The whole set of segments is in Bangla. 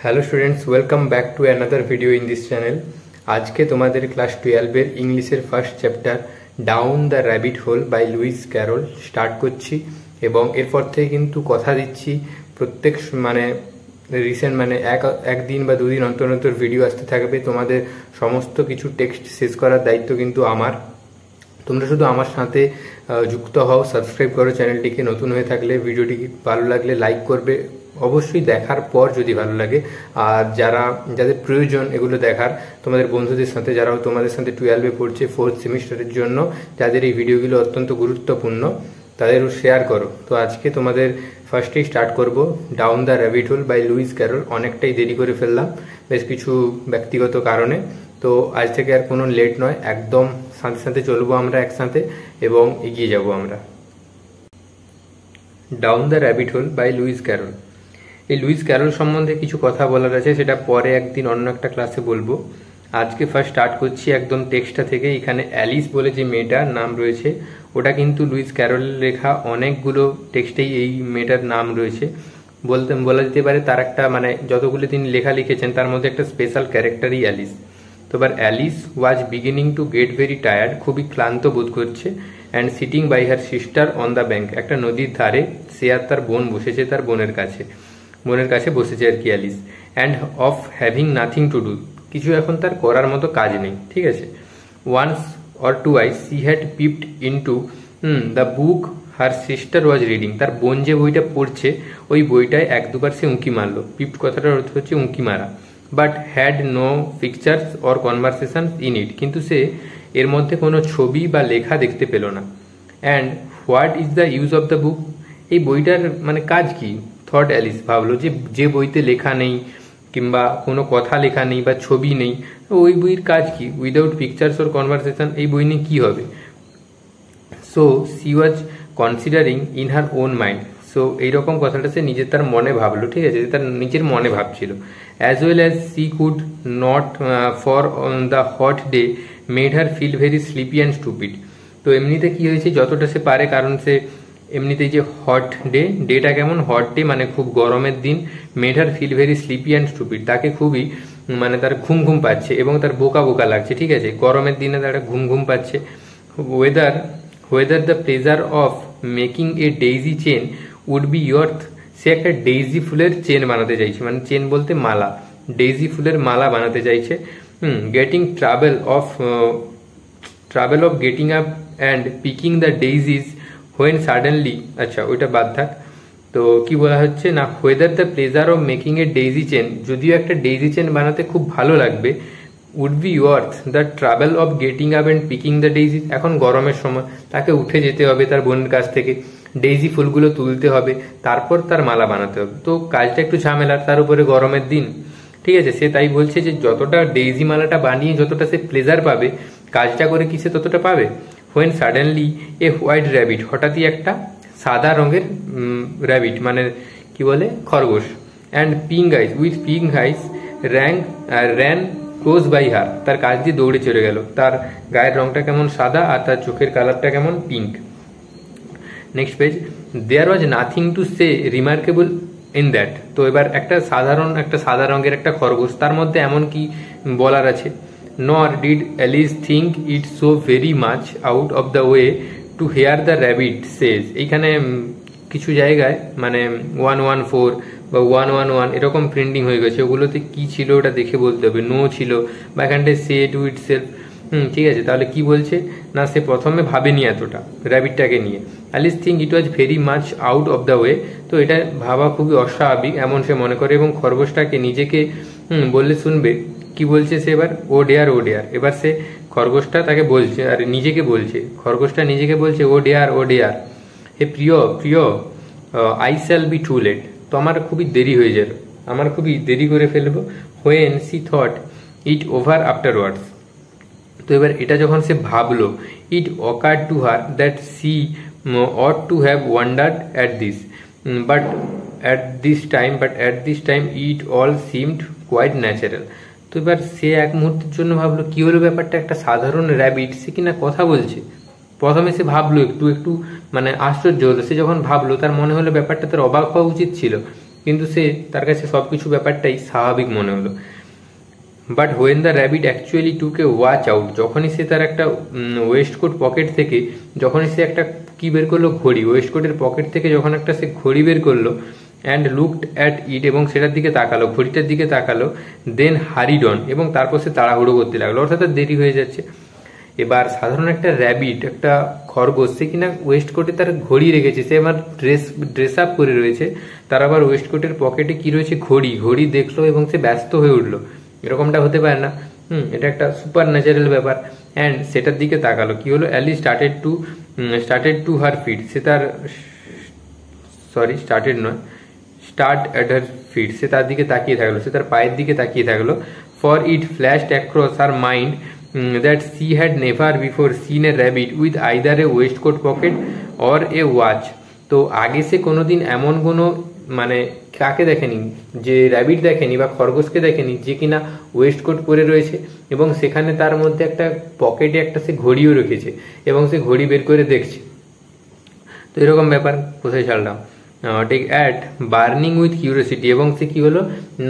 Hello students, welcome back to another video in this channel. আজকে তোমাদের ক্লাস 12-এর ইংলিশের first chapter down the rabbit hole by Lewis Carroll start করছি এবং এরপর থেকে কিন্তু কথা দিচ্ছি প্রত্যেক রিসেন্ট একদিন বা দুদিন অন্তর অন্তর ভিডিও আসতে থাকবে। তোমাদের সমস্ত কিছু টেক্সট শেষ করার দায়িত্ব কিন্তু আমার। তোমরা শুধু আমার সাথে যুক্ত হও, সাবস্ক্রাইব করো চ্যানেলটিকে। নতুন হয়ে থাকলে ভিডিওটি ভালো লাগলে লাইক করবে, অবশ্যই দেখার পর যদি ভালো লাগে। আর যাদের প্রয়োজন এগুলো দেখার, তোমাদের বন্ধুদের সাথে, যারাও তোমাদের সাথে 12-এ পড়ছে 4th সেমিস্টারের জন্য, যাদের এই ভিডিওগুলো অত্যন্ত গুরুত্বপূর্ণ, তাদেরও শেয়ার করো। তো আজকে তোমাদের ফার্স্টেই স্টার্ট করব down the rabbit hole by Lewis Carroll. অনেকটাই দেরি করে ফেললাম বেশ কিছু ব্যক্তিগত কারণে, তো আজ থেকে আর কোনো লেট নয়, একদম সাথে সাথে চলবো আমরা একসাথে এবং এগিয়ে যাব আমরা। Down the rabbit hole by Lewis Carroll. এই লুইস ক্যারল সম্বন্ধে কিছু কথা বলার আছে, সেটা পরে একদিন অন্য একটা ক্লাসে বলবো। আজকে ফার্স্ট স্টার্ট করছি একদম টেক্সটটা থেকে। এখানে অ্যালিস বলে যে মেয়েটার নাম রয়েছে, ওটা কিন্তু লুইস ক্যারলের লেখা অনেকগুলো টেক্সটেই এই মেয়েটার নাম রয়েছে। বলা যেতে পারে তার একটা যতগুলো তিনি লেখা লিখেছেন তার মধ্যে একটা স্পেশাল ক্যারেক্টারই অ্যালিস। তো এবার Alice was beginning to get very tired, খুবই ক্লান্ত বোধ করছে। And sitting by her sister on the bank, একটা নদীর ধারে সে আর তার বোন বসেছে, তার বোনের কাছে বসেছে আর কি Alice. And of having nothing to do, কিছু এখন তার করার মতো কাজ নেই, ঠিক আছে। Once or twice she had peeped into the book her sister was reading, তার বোন যে বইটা পড়ছে ওই বইটায় এক দুবার সে উঁকি মারলো। পিপড কথাটার অর্থ হচ্ছে উঁকি মারা। But had no pictures or conversation in it, কিন্তু সে এর মধ্যে কোনো ছবি বা লেখা দেখতে পেল না। And what is the use of the book, এই বইটার কাজ কি, থট অ্যালিস, ভাবলো যে বইতে লেখা নেই কিংবা কোনো কথা লেখা নেই বা ছবি নেই, ওই বইয়ের কাজ কি, উইদাউট পিকচার্স ওর কনভারসেশন, এই বই নিয়ে কী হবে। So C was considering in her own mind, so এইরকম কথাটা সে তার মনে ভাবলো, ঠিক আছে, তার নিজের মনে ভাবছিল। As well as she could not for the hot day made her feel very sleepy and stupid. তো এমনিতে কি হয়েছে, যতটা সে পারে, কারণ সে এমনিতেই যে হট ডেটা কেমন, হট ডে খুব গরমের দিন, made her feel very sleepy and stupid, তাকে খুবই তার ঘুম ঘুম পাচ্ছে এবং তার বোকা বোকা লাগছে, ঠিক আছে, গরমের দিনে তার ঘুম ঘুম পাচ্ছে। Whether the pleasure of making a daisy chain would be worth, সে একটা ডেইজি ফুলের চেন বানাতে চাইছে, চেন বলতে মালা, ডেইজি ফুলের মালা বানাতে চাইছে। Getting trouble of getting up and picking the daisies when suddenly, আচ্ছা ওইটা বাদ থাক। তো কি বলা হচ্ছে না, whether the pleasure of making a daisy chain, যদিও একটা ডেইজি চেন বানাতে খুব ভালো লাগবে, would be worth the trouble of getting up and picking the daisies, এখন গরমের সময় তাকে উঠে যেতে হবে তার বোনের কাছ থেকে, ডেইজি ফুলগুলো তুলতে হবে, তারপর তার মালা বানাতে হবে। তো কাজটা একটু ঝামেলার, তার উপরে গরমের দিন, ঠিক আছে। সে তাই বলছে যে যতটা ডেইজি মালাটা বানিয়ে যতটা সে প্লেজার পাবে, কাজটা করে কি সে ততটা পাবে। When suddenly a white rabbit, হঠাৎই একটা সাদা রঙের র্যাবিট, কি বলে, খরগোশ। And pink eyes with pink eyes ran close by her, তার কাছ দিয়ে দৌড়ে চলে গেল। তার গায়ের রংটা কেমন সাদা আর তার চোখের কালারটা কেমন pink. Next page, there was nothing to say remarkable in that, তো এবার একটা সাদা রঙের একটা খরগোশ, তার মধ্যে এমন কি বলার আছে। Nor did Alice think it so very much out of the way to hear the rabbit says, এইখানে কিছু জায়গায় 114 বা 111 এরকম প্রিন্টিং হয়ে গেছে, ওগুলোতে কি ছিল ওটা দেখে বলতে হবে। নো ছিল বা এখানটায় সে টু ইট সেলফ, ঠিক আছে। তাহলে কি বলছে না, সে প্রথমে ভাবেনি এতটা র্যাবিটটাকে নিয়ে। Alice think it was very much out of the way, তো এটা ভাবা খুবই অস্বাভাবিক এমন সে মনে করে। এবং খরগোশটাকে নিজেকে বললে শুনবে, কি বলছে সে এবার, ও ডেয়ার ও ডেয়ার, এবার সে খরগোশটা তাকে বলছে আর নিজেকে বলছে, খরগোশটা নিজেকে বলছে ও ডেয়ার, হে প্রিয় I shall be too late, তো আমার খুবই দেরি হয়ে যাবে, আমার খুবই দেরি করে ফেলবো। When she thought it over afterwards, তো এবার এটা যখন সে ভাবলো, it occurred to her that she ought to have wondered at this time it all seemed quite natural. তো এবার সে এক মুহূর্তের জন্য ভাবলো, কি হলো ব্যাপারটা, একটা সাধারণ র্যাবিট, সে কিনা কথা বলছে। প্রথমে সে ভাবলো একটু আশ্চর্য হলো, সে যখন ভাবলো তার মনে হলো ব্যাপারটা তার অবাক হওয়া উচিত ছিল, কিন্তু তার কাছে সবকিছু ব্যাপারটাই স্বাভাবিক মনে হলো। But when the rabbit actually took A watch out, যখনই সে তার একটা ওয়েস্টকোট পকেট থেকে যখনই সে একটা কি বের করলো, ঘড়ি, ওয়েস্টকোটের পকেট থেকে যখন একটা সে ঘড়ি বের করলো, অ্যান্ড লুকড অ্যাট ইট, এবং সেটার দিকে তাকালো, ঘড়িটার দিকে তাকালো, দেন হারিড অন, এবং তারপর সে তাড়াহুড়ো করতে লাগলো, অর্থাৎ তার দেরি হয়ে যাচ্ছে। এবার সাধারণ একটা র্যাবিট, একটা খরগোশ, সে কিনা ওয়েস্টকোটে তার ঘড়ি রেখেছে, সে আবার ড্রেস আপ করে রয়েছে, তার আবার ওয়েস্টকোটের পকেটে কি রয়েছে, ঘড়ি দেখলো এবং সে ব্যস্ত হয়ে উঠলো, এরকমটা হতে পারে না। এটা একটা সুপার ন্যাচারাল ব্যাপার। অ্যান্ড সেটার দিকে তাকালো, কি হলো, Alice started to her feet, সে তার স্টার্ট অ্যাট হার ফিট, সে তার দিকে তাকিয়ে থাকলো, সে তার পায়ের দিকে তাকিয়ে থাকলো। For it flashed across her mind that she had never before seen a rabbit with either a waistcoat pocket or a watch. তো আগে সে কোনোদিন এমন কোনো মানে কাকে দেখেনি, যে র্যাবিট দেখেনি বা খরগোশকে দেখেনি যে কিনা ওয়েস্টকোট পরে রয়েছে এবং সেখানে তার মধ্যে একটা পকেটে একটা সে ঘড়িও রেখেছে এবং সে ঘড়ি বের করে দেখছে। তো এরকম ব্যাপার, কোথায় ছাড়লাম, take at burning with curiosity, এবং সে কি হলো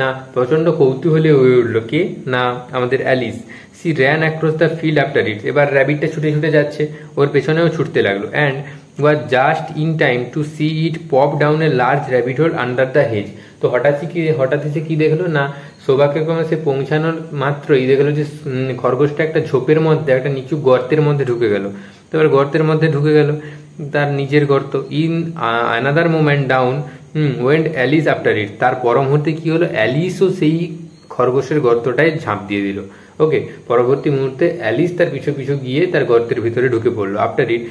না প্রচন্ড কৌতূহলী হয়ে উঠলো, কে না আমাদের Alice. She ran across the field after it, এবার র্যাবিটটা ছুটে ছুটে যাচ্ছে, ওর পেছনেও ছুটতে লাগলো, and was just in time to see it pop down a large rabbit hole under the hedge. তো হঠাৎই সে কি দেখলো না, সৌভাগ্যক্রমে সে পৌঁছানোর মাত্রই দেখলো যে খরগোশটা একটা ঝোপের মধ্যে, একটা নিচু গর্তের মধ্যে ঢুকে গেল। তো এবার গর্তের মধ্যে ঢুকে গেল, তার নিজের গর্ত। In another moment down went Alice after it, তার পর মুহূর্তে কি হলো, অ্যালিসও সেই খরগোশের গর্তটায় ঝাঁপ দিয়ে দিল। ওকে, পরবর্তী মুহূর্তে অ্যালিস তার পিছু পিছু গিয়ে তার গর্তের ভিতরে ঢুকে পড়লো, আফটার ইট,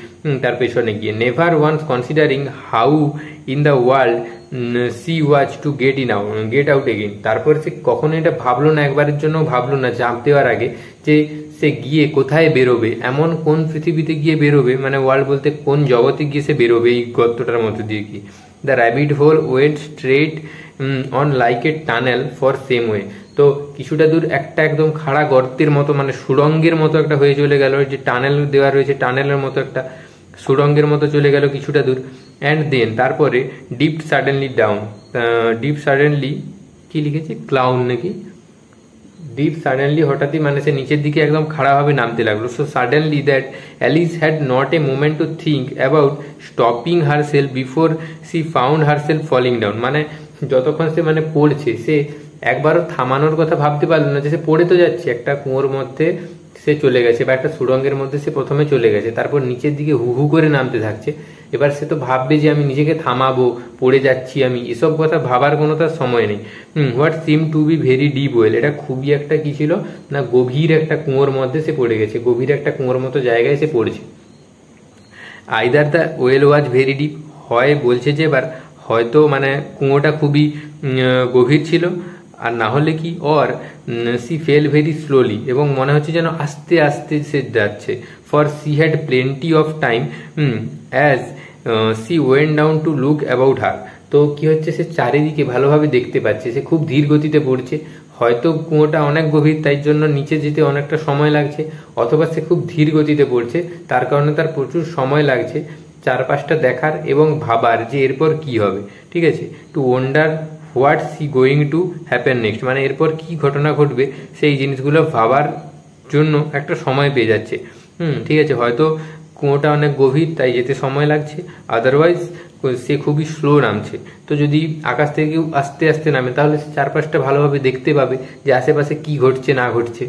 তার পেছনে গিয়ে। Never once considering how in the world she was to get out again, তারপর সে কখনো এটা ভাবলো না, একবারের জন্য ভাবলো না ঝাঁপ দেওয়ার আগে যে সে গিয়ে কোথায় বেরোবে, এমন কোন পৃথিবীতে গিয়ে বেরোবে, মানে ওয়ার্ল্ড বলতে কোন জগতে গিয়ে সে বেরোবে এই গর্তটার মধ্যে দিয়ে কি। The rabbit whole went straight on like a tunnel for same way, তো কিছুটা দূর একটা একদম খাড়া গর্তের মতো, মানে সুড়ঙ্গের মতো একটা হয়ে চলে গেল, যে টানেল দেওয়া রয়েছে টানেলের মতো একটা সুড়ঙ্গের মতো চলে গেল কিছুটা দূর। অ্যান্ড দেন তারপরে ডিপ সাডেনলি কি লিখেছে, ক্লাউন নাকি, ডিপ সাডেনলি হঠাৎই, মানে সে নিচের দিকে একদম খাড়াভাবে নামতে লাগলো। So suddenly that Alice had not a moment to think about stopping herself before she found herself falling down, মানে যতক্ষণ সে মানে পড়ছে, সে একবারও থামানোর কথা ভাবতে পারলো না, যে সে পড়ে তো যাচ্ছে, একটা কুয়োর মধ্যে সে চলে গেছে বা একটা সুড়ঙ্গের মধ্যে সে প্রথমে চলে গেছে, তারপর নিচের দিকে হু হু করে নামতে থাকছে। এবার সে তো ভাববে যে আমি নিজেকে থামাবো, পড়ে যাচ্ছি আমি, এসব কথা ভাবার কোনো তার সময় নেই। What seem to be very deep well, এটা খুবই একটা কি ছিল না, গভীর একটা কুয়োর মধ্যে সে পড়ে গেছে, গভীর একটা কুয়োর মতো জায়গায় সে পড়েছে। Either the well was very deep, হয় বলছে যে এবার হয়তো মানে কুয়োটা খুবই গভীর ছিল, আর না হলে কি, or she fell very slowly, এবং মনে হচ্ছে যেন আস্তে আস্তে সে যাচ্ছে। For she had plenty of time as she went down to look about her, তো কি হচ্ছে, সে চারিদিকে ভালোভাবে দেখতে পাচ্ছে, সে খুব ধীর গতিতে পড়ছে, হয়তো কুয়োটা অনেক গভীর তাই জন্য নিচে যেতে অনেকটা সময় লাগছে, অথবা সে খুব ধীর গতিতে পড়ছে তার কারণে তার প্রচুর সময় লাগছে চারপাশটা দেখার এবং ভাবার যে এরপর কি হবে। ঠিক আছে, to wonder what she going to happen next, মানে এরপর কি ঘটনা ঘটবে সেই জিনিসগুলো ভাবার জন্য একটা সময় পেয়ে যাচ্ছে। ঠিক আছে, হয়তো কুয়োটা অনেক গভীর তাই যেতে সময় লাগছে, আদারওয়াইজ সে খুবই স্লো নামছে। তো যদি আকাশ থেকে আস্তে আস্তে নামে তাহলে সে চারপাশটা ভালোভাবে দেখতে পাবে যে আশেপাশে কি ঘটছে না ঘটছে।